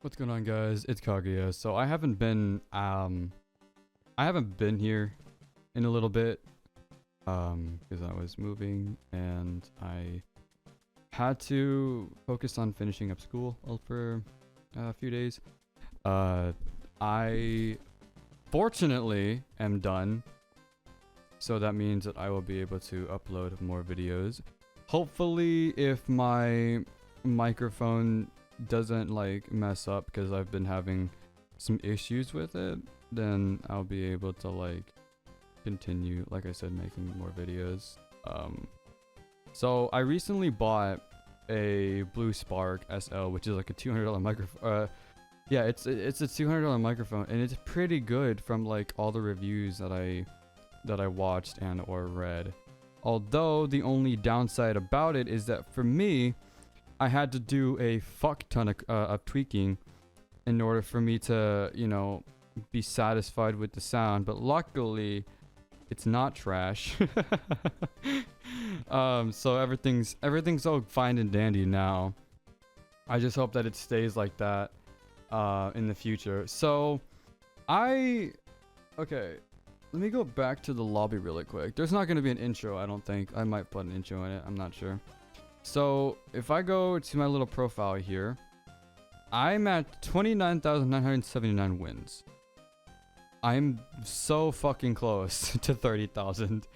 What's going on, guys? It's Kaguya. So I haven't been here in a little bit because I was moving and I had to focus on finishing up school for a few days. I fortunately am done, so that means that I will be able to upload more videos. Hopefully, if my microphone doesn't like mess up, because I've been having some issues with it, then I'll be able to like continue, like I said, making more videos. So I recently bought a Blue Spark SL, which is like a $200 microphone. Yeah, it's a $200 microphone, and it's pretty good from like all the reviews that I watched and or read. Although the only downside about it is that for me, I had to do a fuck ton of tweaking in order for me to, you know, be satisfied with the sound. But luckily, it's not trash. So everything's all fine and dandy now. I just hope that it stays like that in the future. So okay, let me go back to the lobby really quick. There's not going to be an intro, I don't think. I might put an intro in it, I'm not sure. So if I go to my little profile here, I'm at 29,979 wins. I'm so fucking close to 30,000.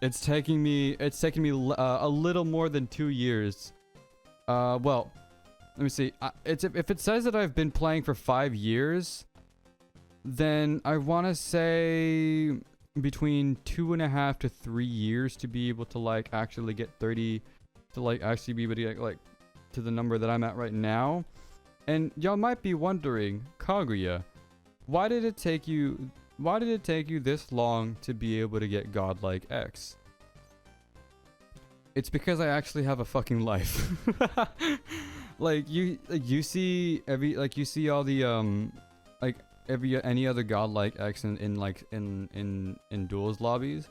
It's taking me a little more than 2 years. Well, let me see. If it says that I've been playing for 5 years, then I want to say between 2.5 to 3 years to be able to like actually get 30, to like actually be able to get like to the number that I'm at right now. And y'all might be wondering, Kaguya, why did it take you this long to be able to get godlike X? It's because I actually have a fucking life. Like you see all the any other godlike X in duels lobbies,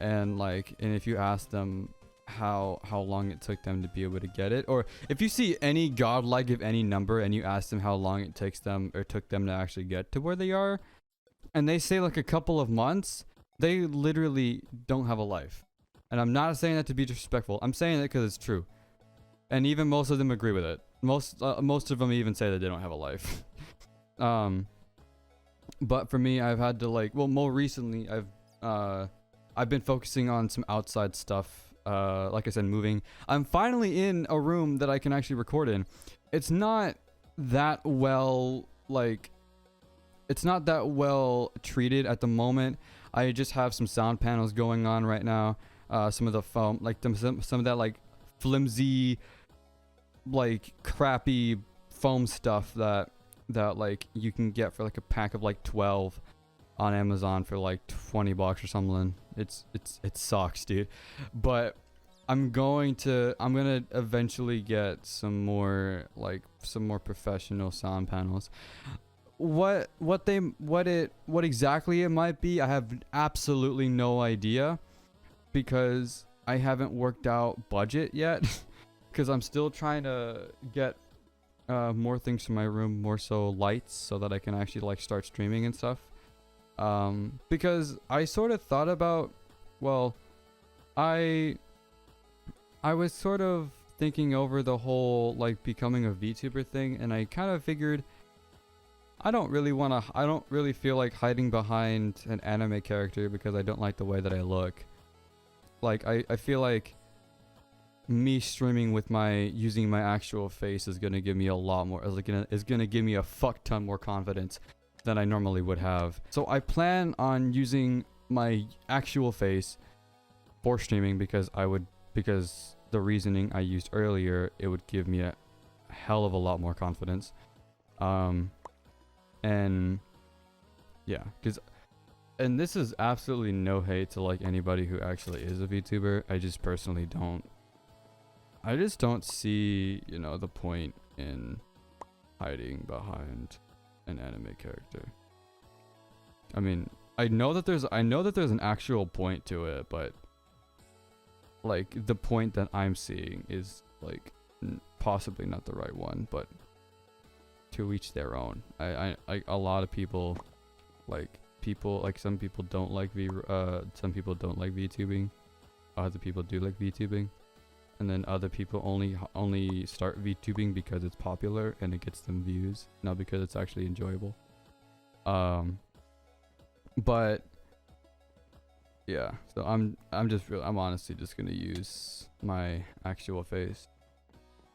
and if you ask them how long it took them to be able to get it, or if you see any godlike of any number and you ask them how long it takes them or took them to actually get to where they are, and they say like a couple of months, they literally don't have a life. And I'm not saying that to be disrespectful, I'm saying it because it's true. And even most of them agree with it. Most of them even say that they don't have a life. But for me, I've had to more recently I've been focusing on some outside stuff. Like I said, moving. I'm finally in a room that I can actually record in. It's not that well treated at the moment. I just have some sound panels going on right now. Some of the foam, some of that flimsy, crappy foam stuff that you can get for a pack of 12 on Amazon for $20 or something. It sucks, dude. But I'm gonna eventually get some more professional sound panels. What exactly it might be, I have absolutely no idea, because I haven't worked out budget yet. Because I'm still trying to get more things for my room, more so lights, so that I can actually start streaming and stuff. Because I sort of thought about, I was sort of thinking over the whole becoming a VTuber thing, and I kind of figured I don't really feel like hiding behind an anime character, because I don't like the way that I look. I feel like me streaming with using my actual face is gonna give me a lot more, is gonna give me a fuck ton more confidence than I normally would have. So I plan on using my actual face for streaming, because the reasoning I used earlier, it would give me a hell of a lot more confidence. And yeah, and this is absolutely no hate to anybody who actually is a VTuber. I just personally don't see, the point in hiding behind an anime character. I mean, I know that there's an actual point to it, but the point that I'm seeing is possibly not the right one. But to each their own. I a lot of people like some people don't like some people don't like VTubing. Other people do like VTubing. And then other people only start VTubing because it's popular and it gets them views, not because it's actually enjoyable. But yeah, so I'm honestly just gonna use my actual face,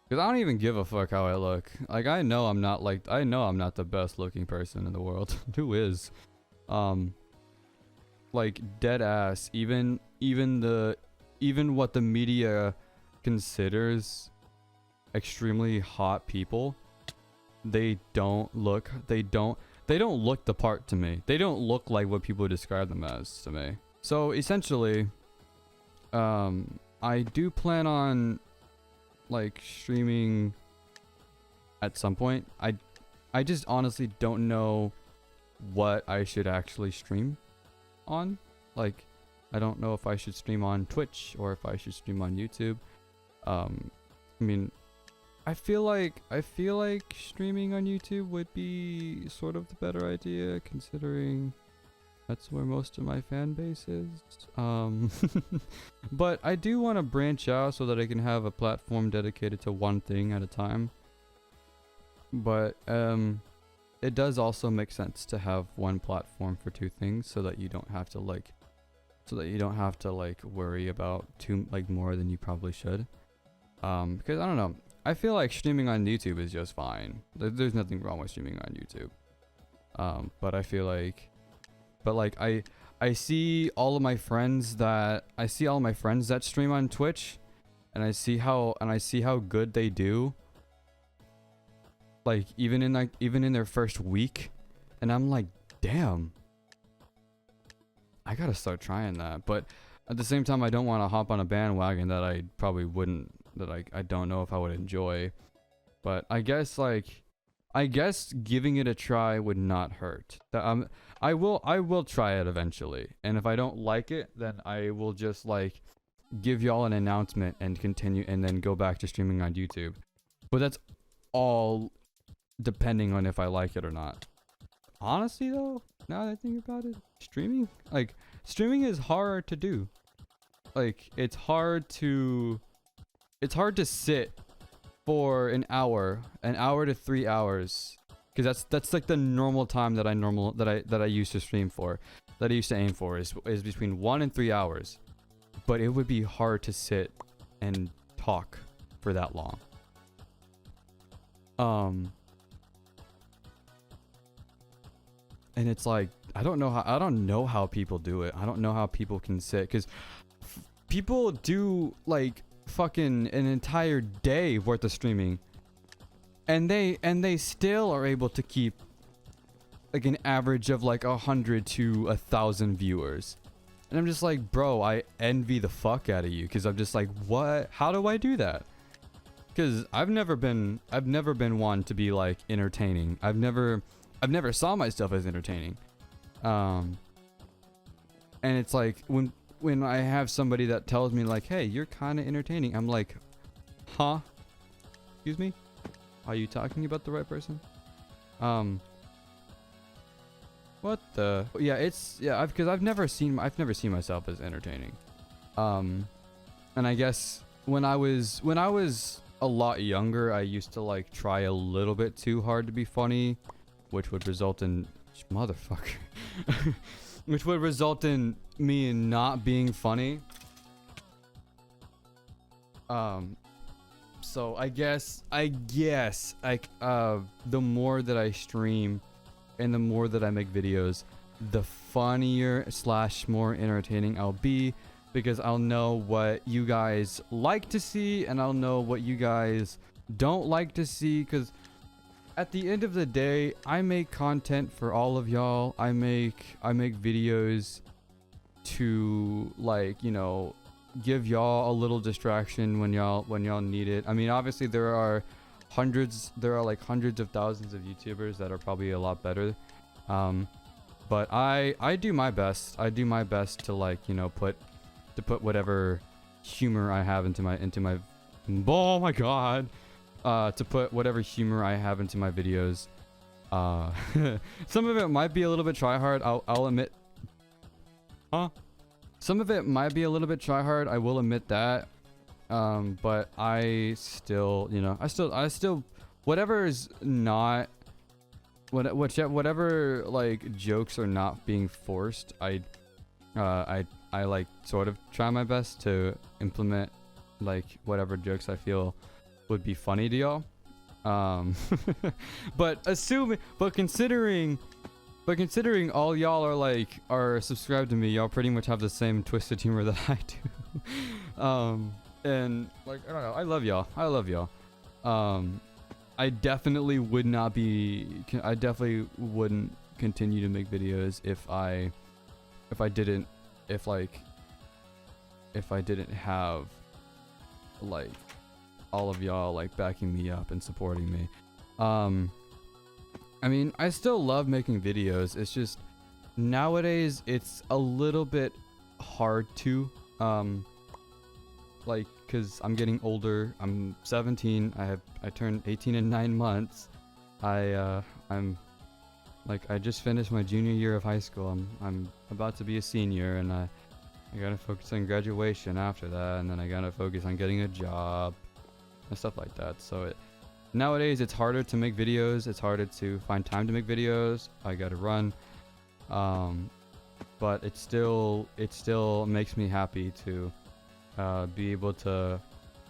because I don't even give a fuck how I look. Like, I know I'm not the best looking person in the world. Who is? Like, dead ass, even what the media considers extremely hot people, they don't look the part to me. They don't look like what people describe them as to me. So essentially, I do plan on like streaming at some point. I just honestly don't know what I should actually stream on. Like, I don't know if I should stream on Twitch or if I should stream on YouTube. I mean, I feel like streaming on YouTube would be sort of the better idea, considering that's where most of my fan base is. But I do want to branch out so that I can have a platform dedicated to one thing at a time. But it does also make sense to have one platform for two things, so that you don't have to worry about more than you probably should. Because I don't know, I feel like streaming on YouTube is just fine. There's nothing wrong with streaming on YouTube. But I feel like, I see all my friends that stream on Twitch, and I see how good they do. Like, even in their first week, and I'm like, damn, I gotta start trying that. But at the same time, I don't want to hop on a bandwagon that I probably wouldn't, that I don't know if I would enjoy. But I guess giving it a try would not hurt. I will try it eventually, and if I don't like it, then I will just give y'all an announcement and continue, and then go back to streaming on YouTube. But that's all depending on if I like it or not. Honestly though, now that I think about it, streaming is hard to do. Like, it's hard to sit for an hour to 3 hours, because that's like the normal time that I used to stream for, that I used to aim for, is between 1 and 3 hours. But it would be hard to sit and talk for that long. And it's like, I don't know how people do it. I don't know how people can sit, because people do fucking an entire day worth of streaming, and they still are able to keep an average of 100 to 1,000 viewers. And I'm just like, bro, I envy the fuck out of you, because I'm just like, what? How do I do that? Because I've never been one to be entertaining. I've never saw myself as entertaining. And it's like, when I have somebody that tells me hey, you're kind of entertaining, I'm like, huh? Excuse me? Are you talking about the right person? What the? Yeah, because I've never seen myself as entertaining. And I guess when I was a lot younger, I used to try a little bit too hard to be funny, which would result in motherfucker. Which would result in me not being funny. So I guess the more that I stream and the more that I make videos, the funnier / more entertaining I'll be, because I'll know what you guys like to see and I'll know what you guys don't like to see, because at the end of the day, I make content for all of y'all. I make videos to give y'all a little distraction when y'all need it. I mean, obviously there are hundreds of thousands of YouTubers that are probably a lot better. But I do my best. I do my best to put whatever humor I have into my oh my god. to put whatever humor I have into my videos. Some of it might be a little bit try hard. I'll admit. Some of it might be a little bit try hard. I will admit that. But I still, you know, I still, whatever is not, whatever like jokes are not being forced, I like sort of try my best to implement like whatever jokes I feel would be funny to y'all. But considering all y'all are subscribed to me, y'all pretty much have the same twisted humor that I do. And like, I don't know, I love y'all. I definitely wouldn't continue to make videos if I didn't have like all of y'all like backing me up and supporting me. I mean, I still love making videos. It's just nowadays it's a little bit hard to like, cause I'm getting older. I'm 17. I turned 18 in 9 months. I'm like, I just finished my junior year of high school. I'm about to be a senior, and I gotta focus on graduation after that, and then I gotta focus on getting a job and stuff like that. So nowadays it's harder to make videos. It's harder to find time to make videos. I gotta run. But it still makes me happy to be able to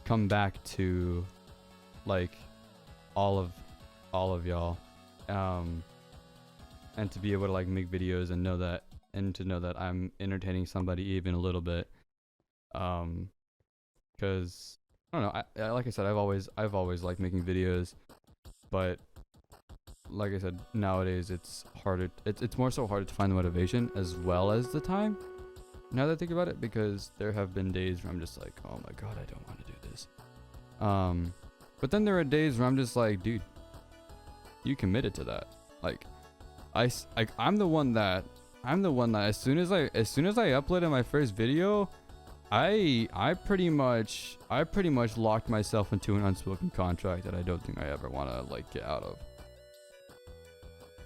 come back to like all of y'all, and to be able to like make videos and know that I'm entertaining somebody even a little bit, because I don't know, I like I said, I've always liked making videos, but like I said, nowadays it's harder. It's more so harder to find the motivation as well as the time, now that I think about it, because there have been days where I'm just like, oh my god, I don't want to do this. But then there are days where I'm just like, dude, you committed to that. Like, I'm the one that as soon as I uploaded my first video, I pretty much locked myself into an unspoken contract that I don't think I ever want to like get out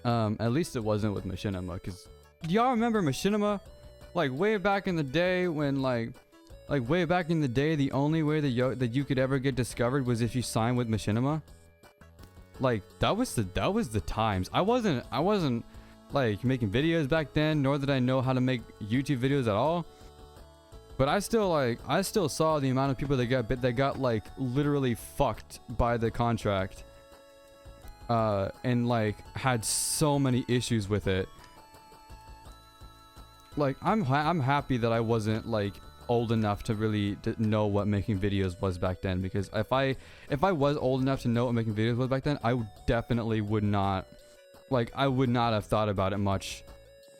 of. At least it wasn't with Machinima, because do y'all remember Machinima? Like way back in the day when like way back in the day, the only way that you could ever get discovered was if you signed with Machinima. Like that was the times. I wasn't like making videos back then, nor did I know how to make YouTube videos at all. But I still saw the amount of people that got like literally fucked by the contract, and like had so many issues with it. Like I'm happy that I wasn't like old enough to really know what making videos was back then, because if I was old enough to know what making videos was back then, I definitely would not have thought about it much.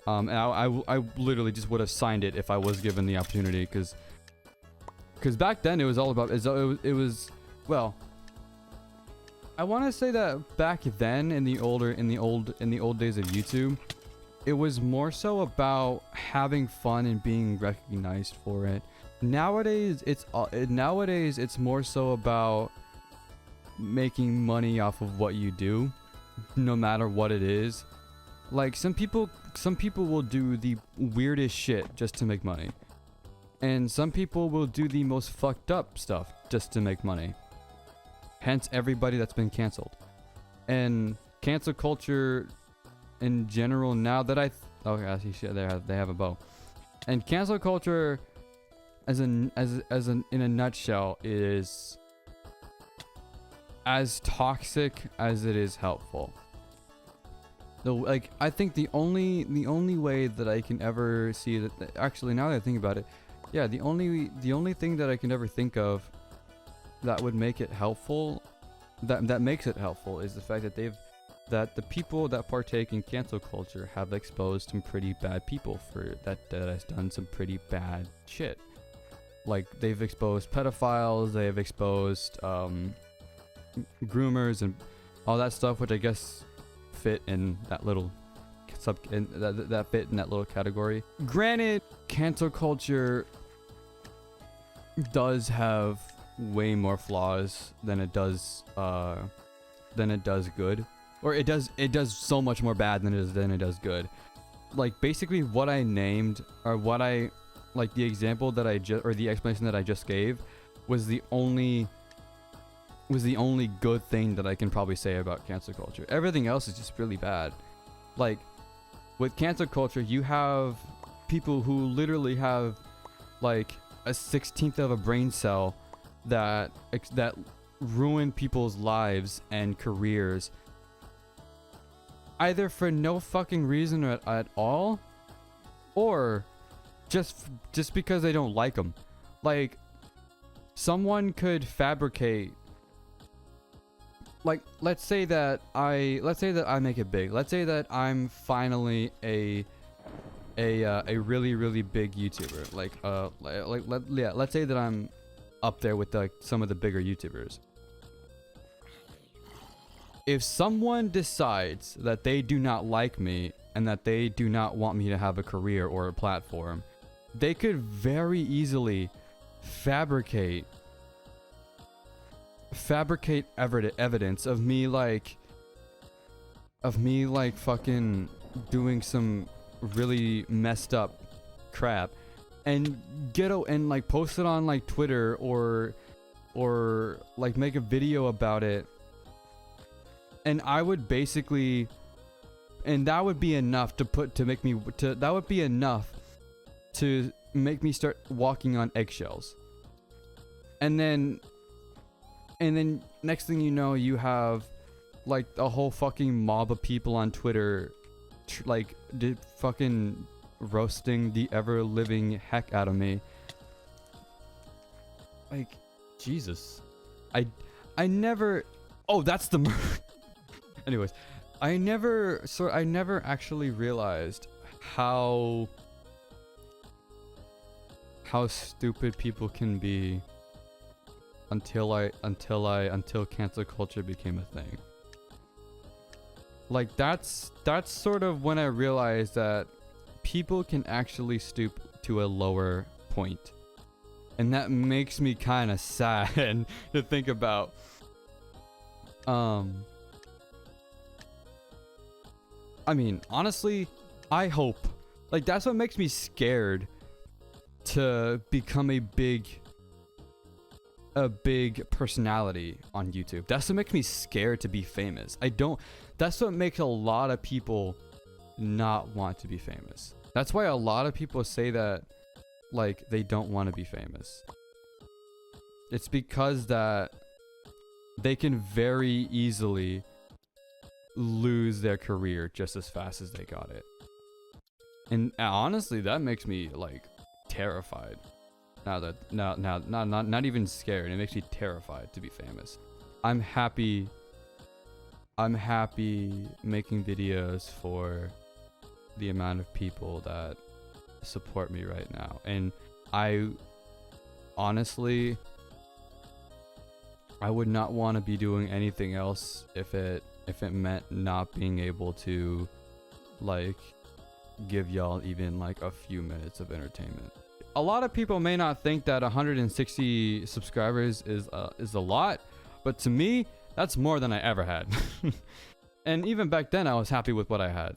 And I literally just would have signed it if I was given the opportunity, because back then it was all about it was well, I want to say that back then in the old days of YouTube, it was more so about having fun and being recognized for it. Nowadays it's more so about making money off of what you do, no matter what it is. Like some people will do the weirdest shit just to make money, and some people will do the most fucked up stuff just to make money. Hence everybody that's been canceled. And cancel culture in general, now that I see shit, they have a bow. And cancel culture in a nutshell is as toxic as it is helpful. So like, I think the only way that I can ever see that, actually now that I think about it, yeah, the only thing that I can ever think of that would make it helpful, that makes it helpful, is the fact that the people that partake in cancel culture have exposed some pretty bad people that has done some pretty bad shit. Like they've exposed pedophiles, they have exposed groomers and all that stuff, which I guess fit in that little that fit in that little category. Granted, cancel culture does have way more flaws than it does good, or it does so much more bad than it does good. Like basically what I named, or what I like, the example that I just, or the explanation that I just gave was the only good thing that I can probably say about cancel culture. Everything else is just really bad. Like with cancel culture, you have people who literally have like a 16th of a brain cell that ruin people's lives and careers either for no fucking reason at all, or just because they don't like them. Like someone could fabricate, like let's say that I make it big. Let's say that I'm finally a really big YouTuber. Let's say that I'm up there with like some of the bigger YouTubers. If someone decides that they do not like me and that they do not want me to have a career or a platform, they could very easily fabricate evidence of me like fucking doing some really messed up crap and like post it on like Twitter or like make a video about it, and I would basically, and that would be enough to make me start walking on eggshells. And then next thing you know, you have like a whole fucking mob of people on Twitter fucking roasting the ever living heck out of me. Like Jesus. I never, oh, that's the anyways, I never actually realized how stupid people can be until cancel culture became a thing. Like that's sort of when I realized that people can actually stoop to a lower point. And that makes me kind of sad to think about. I mean, honestly, I hope, like, that's what makes me scared to become a big personality on YouTube. That's what makes me scared to be famous. That's what makes a lot of people not want to be famous. That's why a lot of people say that, like, they don't want to be famous. It's because that they can very easily lose their career just as fast as they got it. And honestly, that makes me like terrified. Not even scared. It makes me terrified to be famous. I'm happy making videos for the amount of people that support me right now. And I honestly, I would not want to be doing anything else if it meant not being able to like give y'all even like a few minutes of entertainment. A lot of people may not think that 160 subscribers is a lot, but to me, that's more than I ever had. And even back then, I was happy with what I had.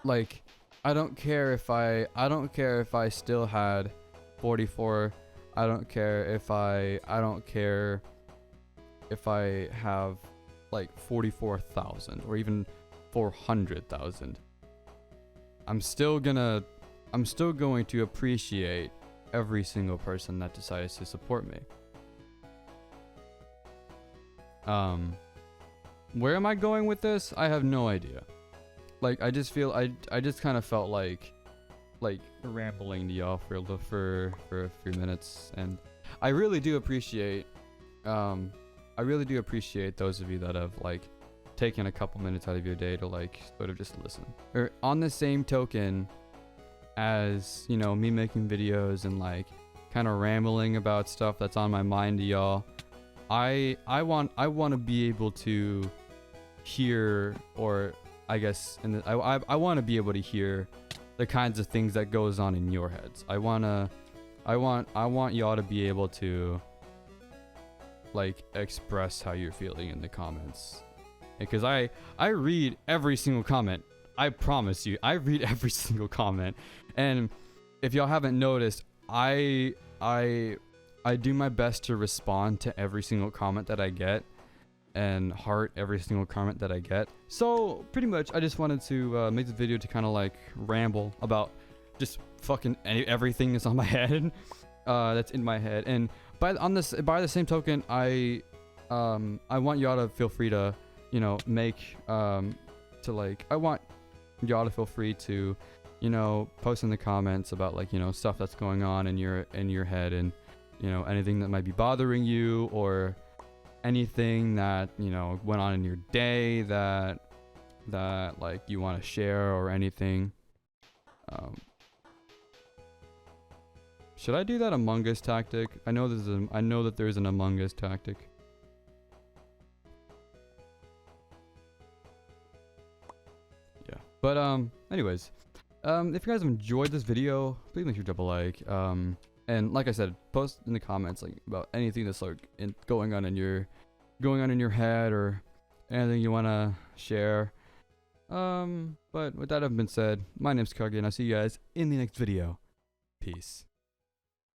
Like, I don't care if I still had 44. I don't care if I have like 44,000 or even 400,000. I'm still going to appreciate every single person that decides to support me. Where am I going with this? I have no idea. Like, I just feel I just kind of felt like rambling to y'all for a few minutes, and I really do appreciate those of you that have like taken a couple minutes out of your day to like sort of just listen. Or on the same token as, you know, me making videos and like kind of rambling about stuff that's on my mind to y'all, I want to be able to hear, or I guess I want to be able to hear the kinds of things that goes on in your heads. I want to I want y'all to be able to like express how you're feeling in the comments, because I read every single comment. I promise you, I read every single comment. And if y'all haven't noticed, I do my best to respond to every single comment that I get and heart every single comment that I get. So pretty much I just wanted to make this video to kind of like ramble about just fucking everything that's on my head, that's in my head. And by the same token, I want y'all to feel free to, you know, I want y'all to feel free to, you know, post in the comments about like, you know, stuff that's going on in your head, and, you know, anything that might be bothering you, or anything that, you know, went on in your day that like you want to share, or anything. Should I do that Among Us tactic? I know that there's an Among Us tactic. Yeah. But anyways, if you guys have enjoyed this video, please make sure to drop a like. And like I said, post in the comments like about anything that's like going on in your head, or anything you want to share. But with that having been said, my name's Kage, and I'll see you guys in the next video. Peace.